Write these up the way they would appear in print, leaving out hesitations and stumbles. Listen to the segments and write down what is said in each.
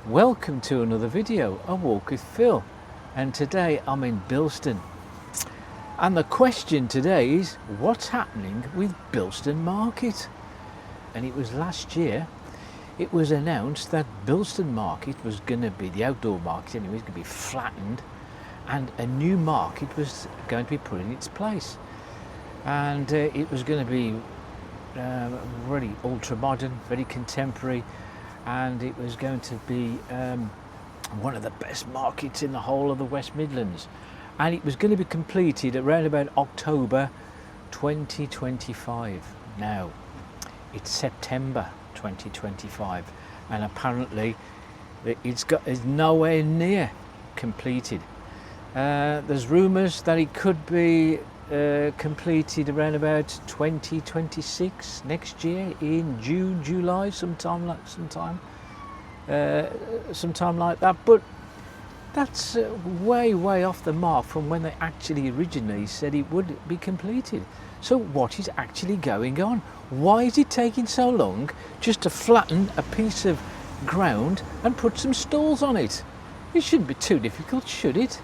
Welcome to another video, A Walk with Phil, and today I'm in Bilston. And the question today is, what's happening with Bilston Market? And it was last year, it was announced that Bilston Market was going to be, the outdoor market anyway, was going to be flattened, and a new market was going to be put in its place. And it was going to be really ultra modern, very contemporary, and it was going to be one of the best markets in the whole of the West Midlands, and it was going to be completed around about October 2025. Now it's September 2025 and apparently it's nowhere near completed. There's rumours that it could be completed around about 2026, next year, in June, July, sometime like that. But that's way off the mark from when they actually originally said it would be completed. So what is actually going on? Why is it taking so long just to flatten a piece of ground and put some stalls on it? It shouldn't be too difficult, should it?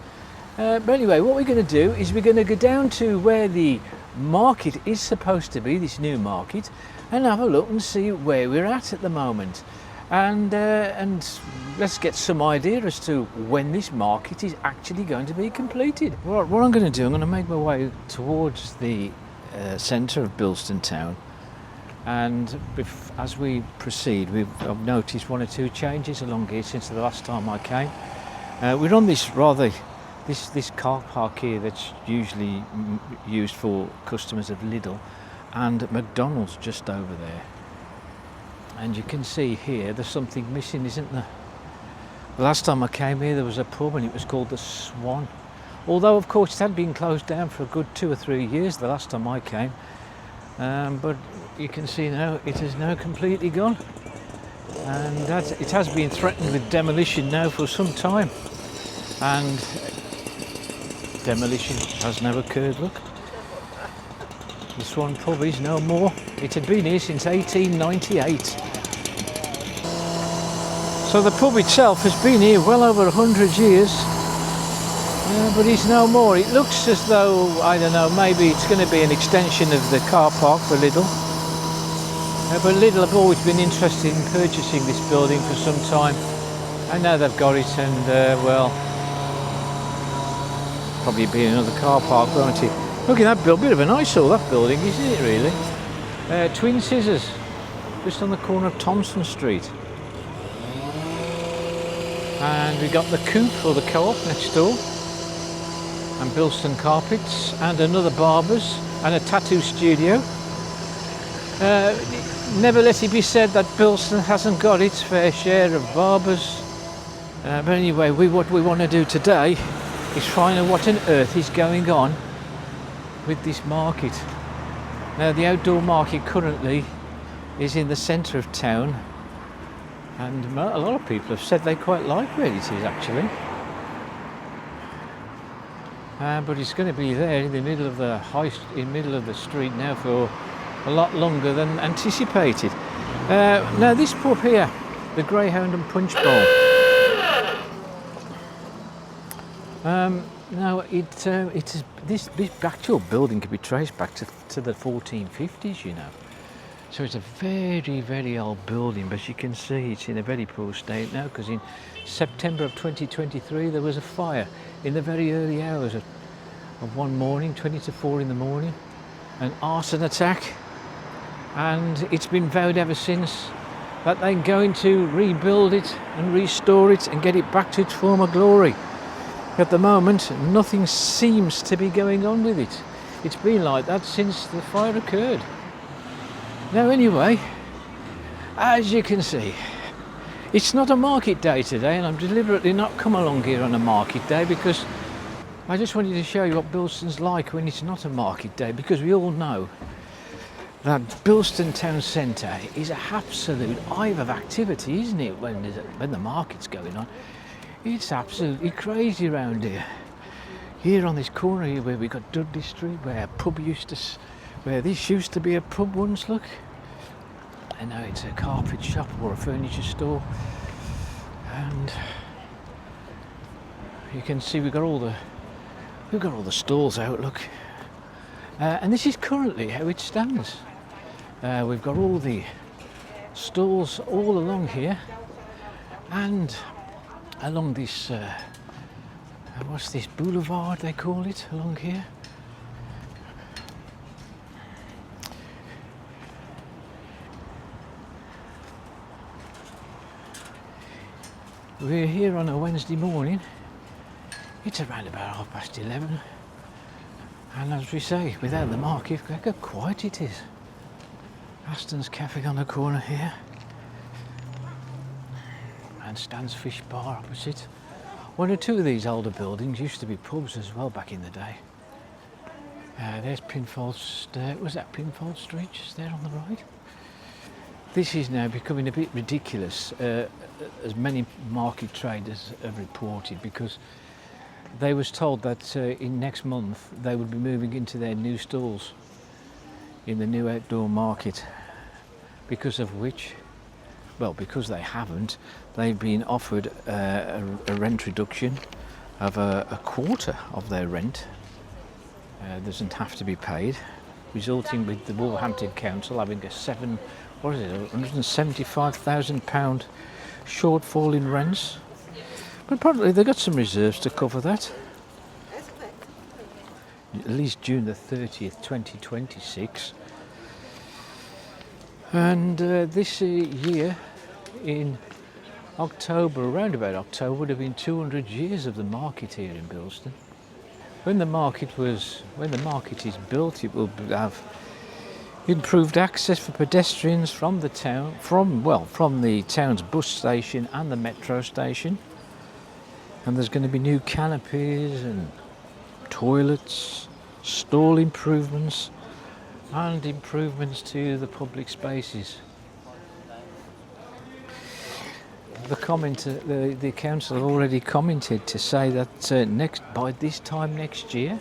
But anyway, what we're going to do is we're going to go down to where the market is supposed to be, this new market, and have a look and see where we're at the moment. And let's get some idea as to when this market is actually going to be completed. What I'm going to do, I'm going to make my way towards the centre of Bilston town, and as we proceed, I've noticed one or two changes along here since the last time I came. We're on this this car park here that's usually used for customers of Lidl and McDonald's just over there. And you can see here there's something missing, isn't there? The last time I came here there was a pub and it was called the Swan. Although of course it had been closed down for a good 2 or 3 years the last time I came. But you can see now it is now completely gone. And it has been threatened with demolition now for some time. And demolition has now occurred. Look, the Swan pub is no more. It had been here since 1898. So the pub itself has been here well over 100 years, but it's no more. It looks as though, I don't know, maybe it's going to be an extension of the car park for Lidl. But Lidl have always been interested in purchasing this building for some time, and now they've got it, and well, probably be another car park, won't it? Look at that build, bit of an eyesore that building, isn't it really? Twin Scissors, just on the corner of Thompson Street. And we got the Coop, or the Co-op, next door. And Bilston Carpets, and another Barber's, and a tattoo studio. Never let it be said that Bilston hasn't got its fair share of barbers. But anyway, what we want to do today is find out what on earth is going on with this market. Now the outdoor market currently is in the centre of town, and a lot of people have said they quite like where it is actually. But it's going to be there in the middle of the middle of the street now for a lot longer than anticipated. Now this pub here, the Greyhound and Punch Bowl. Now this actual building can be traced back to the 1450s, you know. So it's a very old building, but you can see it's in a very poor state now, because in September of 2023 there was a fire in the very early hours of one morning, 20 to 4 in the morning, an arson attack, and it's been vowed ever since that they're going to rebuild it and restore it and get it back to its former glory. At the moment, nothing seems to be going on with it. It's been like that since the fire occurred. Now anyway, as you can see, it's not a market day today, and I'm deliberately not come along here on a market day because I just wanted to show you what Bilston's like when it's not a market day, because we all know that Bilston town centre is an absolute hive of activity, isn't it, when the market's going on. It's absolutely crazy around here. Here on this corner here where we got Dudley Street, where this used to be a pub once, look. And now it's a carpet shop or a furniture store. And you can see we've got all the stalls out. Look, and this is currently how it stands. We've got all the stalls all along here, and along this what's this boulevard they call it along here. We're here on a Wednesday morning. It's around about 11:30, and as we say, without the market, look how quiet it is. Aston's Cafe on the corner here, and Stan's Fish Bar opposite. One or two of these older buildings used to be pubs as well back in the day. There's Pinfold, was that Pinfold Street just there on the right? This is now becoming a bit ridiculous, as many market traders have reported, because they was told that in next month they would be moving into their new stalls in the new outdoor market, because of which, well, because they haven't, they've been offered a rent reduction of a quarter of their rent. Doesn't have to be paid, resulting with the Wolverhampton Council having a £175,000 shortfall in rents. But probably they've got some reserves to cover that. At least June the 30th, 2026. And this year, in October, around about October, would have been 200 years of the market here in Bilston. When the market is built, it will have improved access for pedestrians from the town, from the town's bus station and the metro station. And there's going to be new canopies and toilets, stall improvements, and improvements to the public spaces. The council have already commented to say that by this time next year,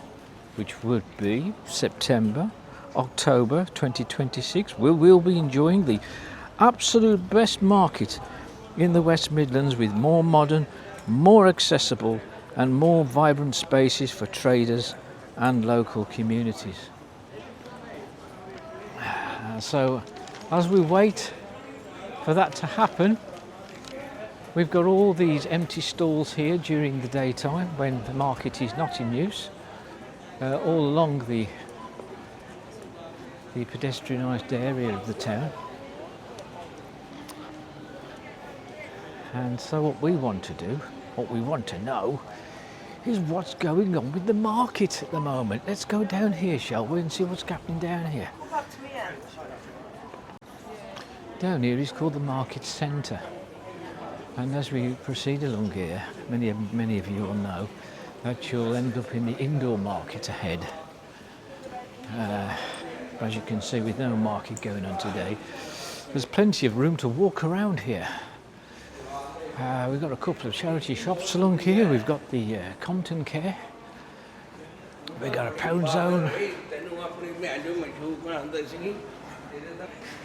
which would be September, October 2026, we'll be enjoying the absolute best market in the West Midlands, with more modern, more accessible and more vibrant spaces for traders and local communities. So as we wait for that to happen, we've got all these empty stalls here during the daytime when the market is not in use, all along the pedestrianised area of the town. And so what we want to know is what's going on with the market at the moment. Let's go down here, shall we, and see what's happening down here. Down here is called the market centre, and as we proceed along here, many of you will know that you'll end up in the indoor market ahead. As you can see, with no market going on today, there's plenty of room to walk around here. We've got a couple of charity shops along here. We've got the Compton Care. We've got a Pound Zone.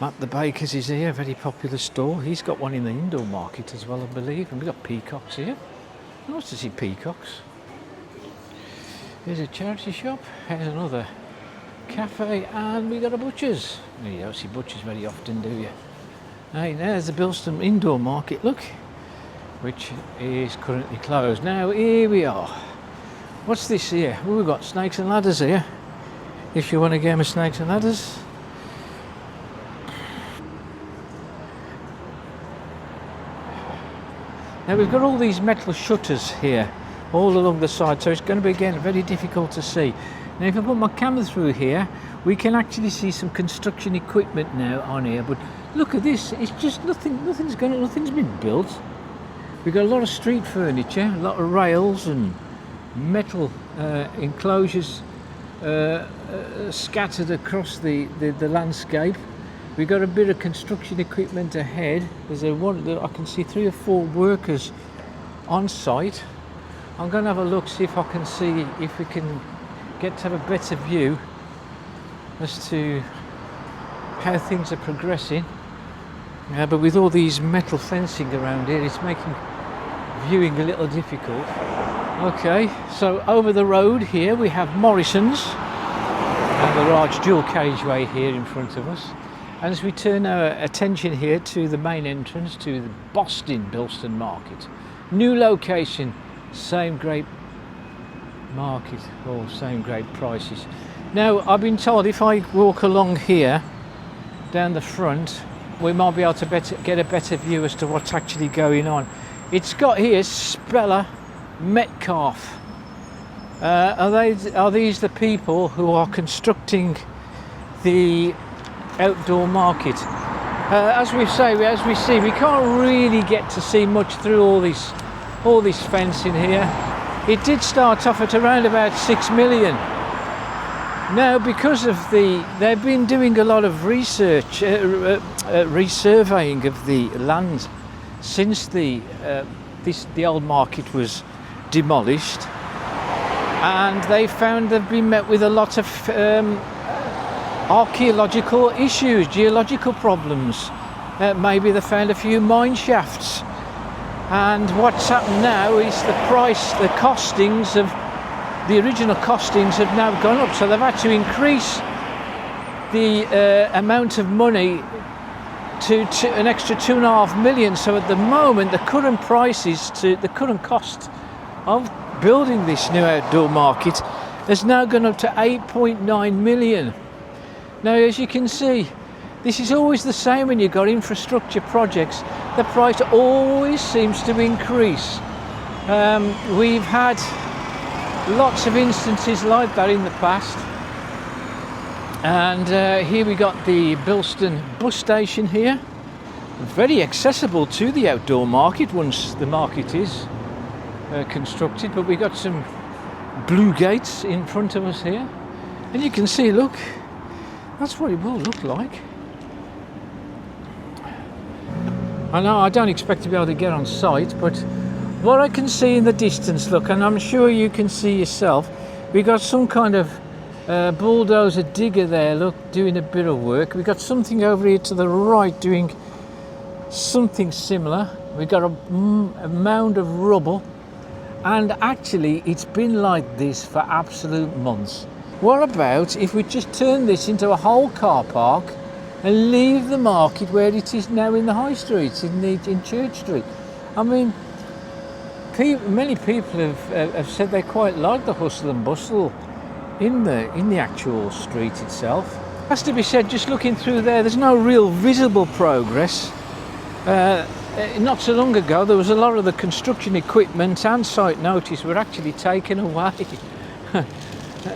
Matt the Baker's is here, a very popular store. He's got one in the indoor market as well, I believe. And we've got peacocks here. Nice to see peacocks. Here's a charity shop. Here's another cafe, and we got a butcher's. You don't see butchers very often, do you? Hey, there's the Bilston indoor market, look, which is currently closed. Now here we are. What's this here? Well, we've got snakes and ladders here, if you want a game of snakes and ladders. Now we've got all these metal shutters here all along the side, so it's going to be again very difficult to see. Now if I put my camera through here, we can actually see some construction equipment now on here, but look at this, it's just nothing's been built. We've got a lot of street furniture, a lot of rails and metal enclosures scattered across the landscape. We've got a bit of construction equipment ahead. I can see 3 or 4 workers on site. I'm going to have a look, see if I can see if we can get to have a better view as to how things are progressing. But with all these metal fencing around here, it's making viewing a little difficult. Okay, so over the road here we have Morrison's and the large dual carriageway here in front of us. And as we turn our attention here to the main entrance to the Bilston market. New location, same great market, or same great prices. Now, I've been told if I walk along here, down the front, we might be able to get a better view as to what's actually going on. It's got here Speller Metcalfe. Are these the people who are constructing the outdoor market? As we see, we can't really get to see much through all this fencing here. It did start off at around about 6 million. Now, because of they've been doing a lot of research, resurveying of the land since the old market was demolished, and they found they've been met with a lot of archaeological issues, geological problems. Maybe they found a few mine shafts, and what's happened now is the costings of the original costings have now gone up, so they've had to increase the amount of money to an extra 2.5 million. So at the moment, the current cost of building this new outdoor market has now gone up to 8.9 million. Now, as you can see, this is always the same when you've got infrastructure projects. The price always seems to increase. We've had lots of instances like that in the past. And here we got the Bilston bus station here. Very accessible to the outdoor market once the market is constructed. But we got some blue gates in front of us here. And you can see, look, that's what it will look like. I know I don't expect to be able to get on site, but what I can see in the distance, look, and I'm sure you can see yourself, we got some kind of bulldozer digger there, look, doing a bit of work. We got something over here to the right doing something similar. We got a mound of rubble, and actually it's been like this for absolute months. What about if we just turn this into a whole car park and leave the market where it is now in the High Street, in Church Street? I mean, many people have said they quite like the hustle and bustle in the actual street itself. Has to be said, just looking through there's no real visible progress. Not so long ago, there was a lot of the construction equipment and site notice were actually taken away.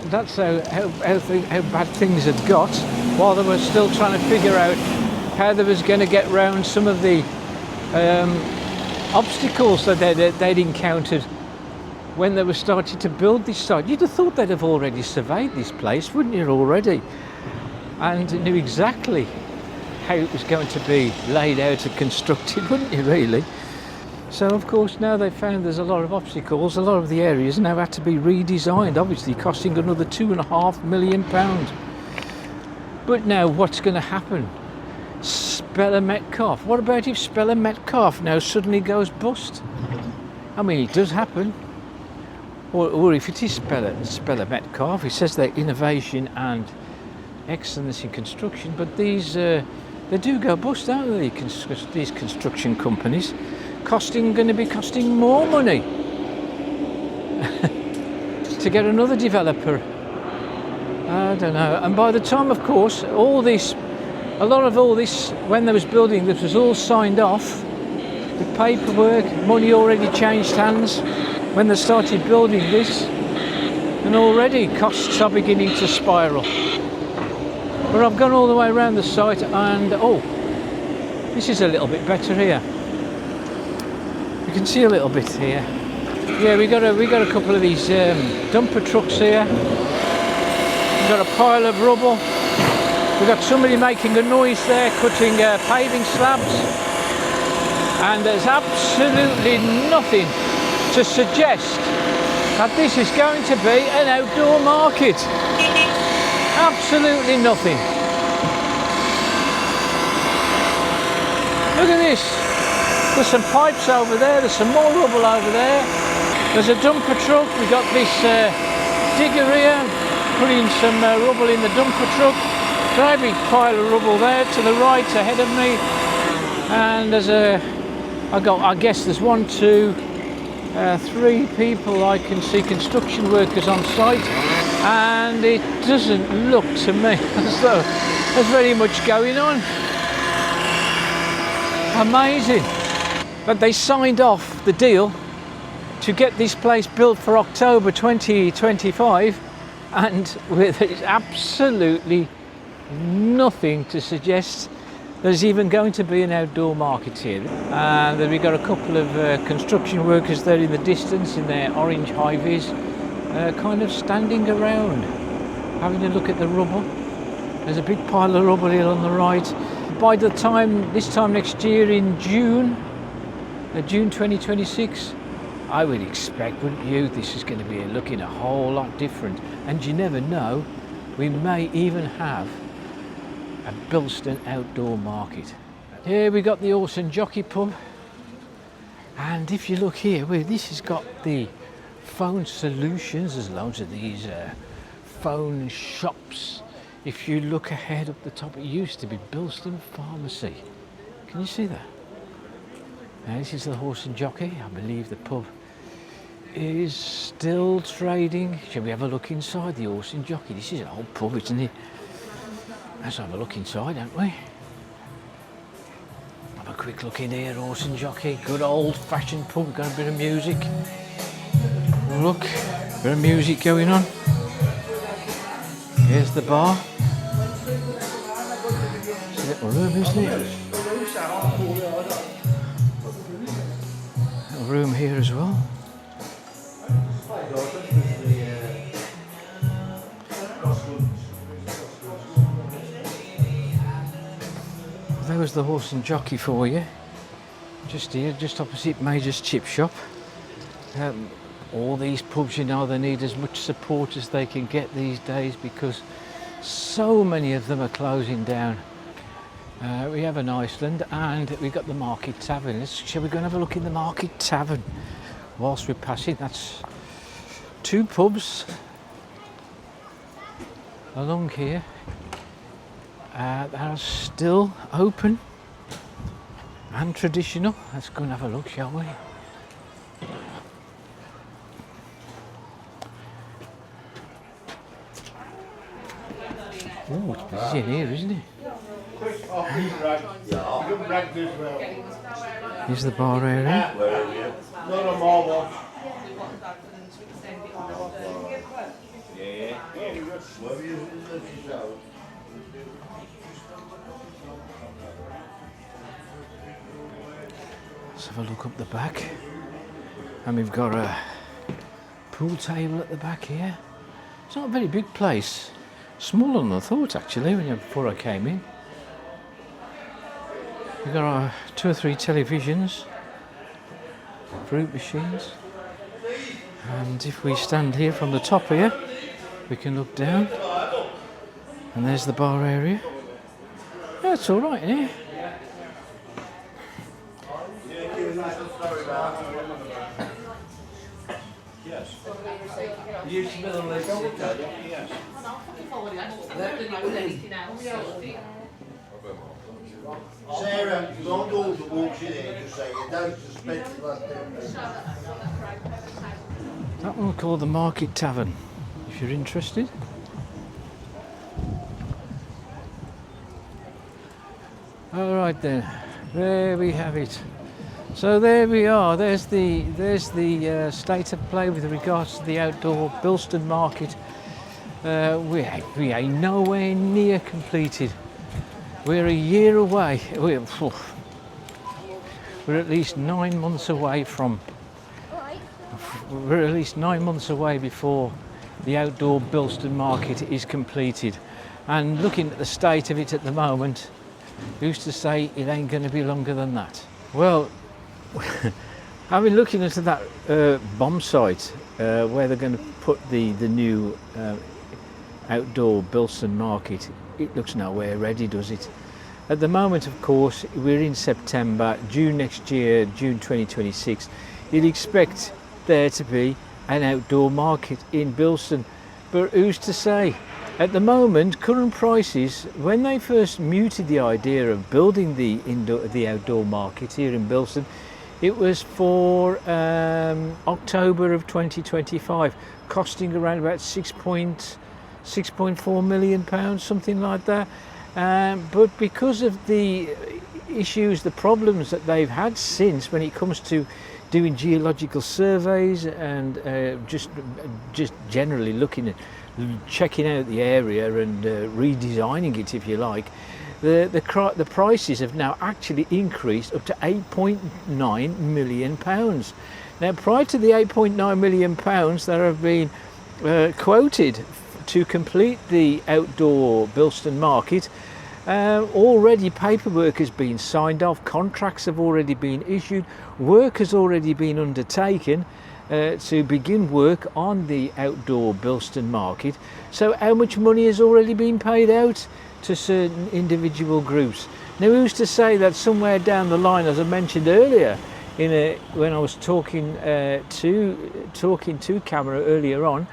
That's how bad things had got, while they were still trying to figure out how they was going to get round some of the obstacles that they'd encountered when they were starting to build this site. You'd have thought they'd have already surveyed this place, wouldn't you, already? And knew exactly how it was going to be laid out and constructed, wouldn't you, really? So, of course, now they've found there's a lot of obstacles. A lot of the areas now had to be redesigned, obviously costing another £2.5 million. But now, what's going to happen? Speller Metcalfe. What about if Speller Metcalfe now suddenly goes bust? I mean, it does happen. Or if it is Speller Metcalfe, it says they're innovation and excellence in construction, but these they do go bust, don't they? These construction companies, going to be costing more money to get another developer. I don't know. And by the time, of course, a lot of all this, when they was building, this was all signed off. The paperwork, money already changed hands when they started building this, and already costs are beginning to spiral. But I've gone all the way around the site, and this is a little bit better here. You can see a little bit here. Yeah, we got a couple of these dumper trucks here. We've got a pile of rubble. We've got somebody making a noise there, cutting paving slabs, and there's absolutely nothing to suggest that this is going to be an outdoor market. Absolutely nothing. Look at this. There's some pipes over there, there's some more rubble over there. There's a dumper truck, we've got this digger here, putting some rubble in the dumper truck. Very big pile of rubble there to the right ahead of me. And there's I guess there's 1, 2, 3 people I can see, construction workers on site. And it doesn't look to me as though there's very much going on. Amazing. But they signed off the deal to get this place built for October 2025, and with absolutely nothing to suggest there's even going to be an outdoor market here. And then we've got a couple of construction workers there in the distance in their orange high-vis, kind of standing around, having a look at the rubble. There's a big pile of rubble here on the right. By the time, this time next year in June 2026, I would expect, wouldn't you, this is going to be looking a whole lot different. And you never know, we may even have a Bilston outdoor market. Here we got the Horse and Jockey pub. And if you look here, this has got the phone solutions. There's loads of these phone shops. If you look ahead up the top, it used to be Bilston Pharmacy. Can you see that? Now, this is the Horse and Jockey. I believe the pub is still trading. Shall we have a look inside the Horse and Jockey? This is an old pub, isn't it? Let's have a look inside, don't we? Have a quick look in here, Horse and Jockey. Good old-fashioned pub. We've got a bit of music. Look, bit of music going on. Here's the bar. It's a little room, isn't it? Little room here as well. There was the Horse and Jockey for you. Just here, just opposite Major's Chip Shop. All these pubs, you know, they need as much support as they can get these days because so many of them are closing down. We have an Iceland and we've got the Market Tavern. Shall we go and have a look in the Market Tavern whilst we're passing? That's 2 pubs along here that are still open and traditional. Let's go and have a look, shall we? Oh, it's busy in here, isn't it? Here's the bar area. Let's have a look up the back. And we've got a pool table at the back here. It's not a very big place. Smaller than I thought, actually, before I came in. We've got 2 or 3 televisions, fruit machines, and if we stand here from the top here, we can look down, and there's the bar area. Yeah, it's all right in here. Sarah, you don't go to walk in here, just say you don't suspect it like That one called the Market Tavern, if you're interested. All right then, there we have it. So there we are. There's the state of play with regards to the outdoor Bilston market. We are nowhere near completed. We're a year away. We're at least 9 months away from. We're at least 9 months away before the outdoor Bilston market is completed. And looking at the state of it at the moment, who's to say it ain't going to be longer than that? Well, I've been looking into that bomb site where they're going to put the new outdoor Bilston market. It looks nowhere ready, does it? At the moment, of course, we're in September, June next year, June 2026. You'd expect there to be an outdoor market in Bilston, but who's to say? At the moment, current prices, when they first mooted the idea of building the outdoor market here in Bilston, it was for October of 2025, costing around about £6.4 million, something like that. But because of the issues, the problems that they've had since, when it comes to doing geological surveys and just generally looking at checking out the area and redesigning it, if you like, the prices have now actually increased up to £8.9 million. Now, prior to the £8.9 million that have been quoted to complete the outdoor Bilston market, already paperwork has been signed off, contracts have already been issued, work has already been undertaken to begin work on the outdoor Bilston market. So how much money has already been paid out to certain individual groups? Now, who's to say that somewhere down the line, as I mentioned earlier, when I was talking to camera earlier on,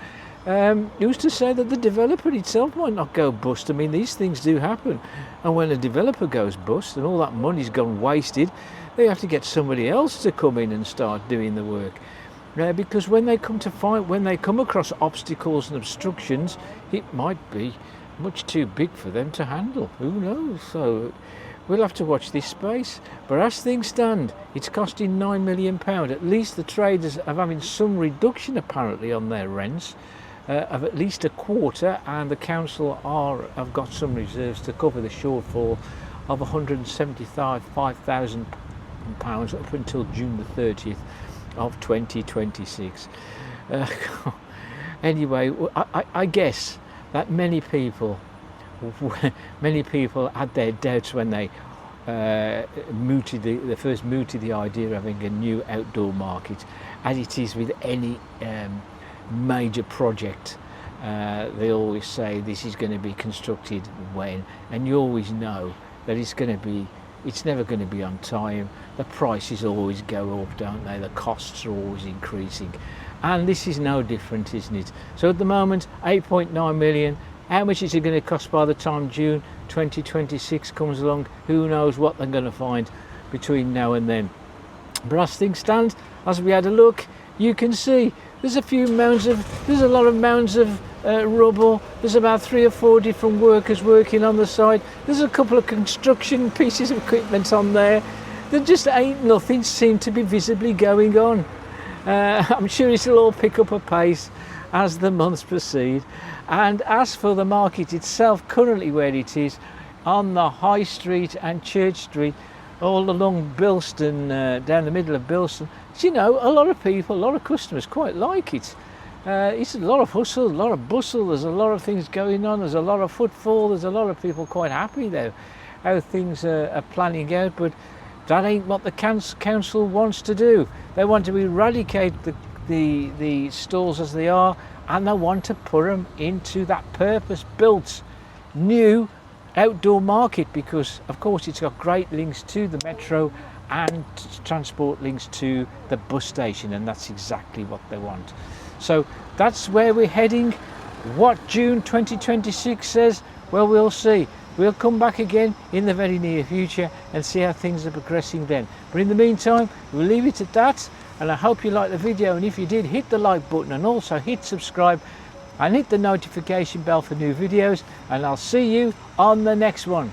who's to say that the developer itself might not go bust? I mean, these things do happen, and when a developer goes bust and all that money's gone wasted, they have to get somebody else to come in and start doing the work. Because when they come across obstacles and obstructions, it might be much too big for them to handle. Who knows? So we'll have to watch this space. But as things stand, it's costing £9 million. At least the traders are having some reduction apparently on their rents of at least a quarter, and the council have got some reserves to cover the shortfall of £175,000 up until June the 30th of 2026. Anyway, I guess that many people had their doubts when they first mooted the idea of having a new outdoor market. As it is with any major project, they always say this is going to be constructed when, and you always know that it's never going to be on time. The prices always go up, don't they? The costs are always increasing, and this is no different, isn't it? So at the moment, 8.9 million. How much is it going to cost by the time June 2026 comes along? Who knows what they're going to find between now and then. But as things stand, as we had a look, you can see there's a lot of mounds of rubble. There's about 3 or 4 different workers working on the site. There's a couple of construction pieces of equipment on there. There just ain't nothing seem to be visibly going on. I'm sure it'll all pick up a pace as the months proceed. And as for the market itself, currently where it is, on the High Street and Church Street, all along Bilston, down the middle of Bilston, you know, a lot of people, a lot of customers quite like it. It's a lot of hustle, a lot of bustle, there's a lot of things going on, there's a lot of footfall, there's a lot of people quite happy though, how things are planning out, but that ain't what the council wants to do. They want to eradicate the stalls as they are, and they want to put them into that purpose-built new outdoor market, because of course it's got great links to the metro and transport links to the bus station, and that's exactly what they want. So that's where we're heading. What June 2026 says, well, we'll see. We'll come back again in the very near future and see how things are progressing then. But in the meantime, we'll leave it at that, and I hope you liked the video, and if you did, hit the like button and also hit subscribe and hit the notification bell for new videos, and I'll see you on the next one.